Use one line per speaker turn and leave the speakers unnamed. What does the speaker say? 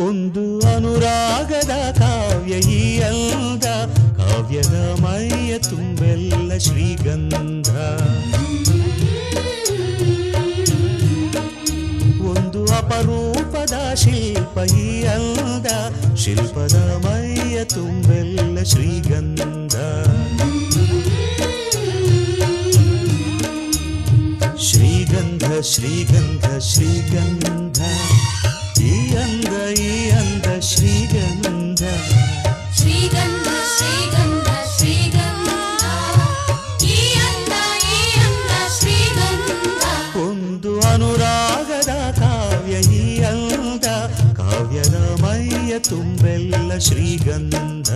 ಒಂದು ಅನುರಾಗದ ಕಾವ್ಯ ಈ ಅಂದ, ಕಾವ್ಯದ ಮೈಯ ತುಂಬೆಲ್ಲ ಶ್ರೀಗಂಧ. ಒಂದು ಅಪರೂಪದ ಶಿಲ್ಪ ಈ ಅಂದ, ಶಿಲ್ಪದ ಮೈಯ ತುಂಬೆಲ್ಲ ಶ್ರೀಗಂಧ. ಶ್ರೀಗಂಧ ಶ್ರೀಗಂಧ ಶ್ರೀಗಂಧ, ಈ ಅಂದ ಶ್ರೀಗಂಧ.
ಶ್ರೀಗಂಧ ಶ್ರೀಗಂಧ ಶ್ರೀಗಂಧ, ಈ ಅಂದ ಶ್ರೀಗಂಧ.
ಒಂದು ಅನುರಾಗದ ಕಾವ್ಯ ಈ ಅಂದ, ಕಾವ್ಯದ ಮೈಯ ತುಂಬೆಲ್ಲ ಶ್ರೀಗಂಧ.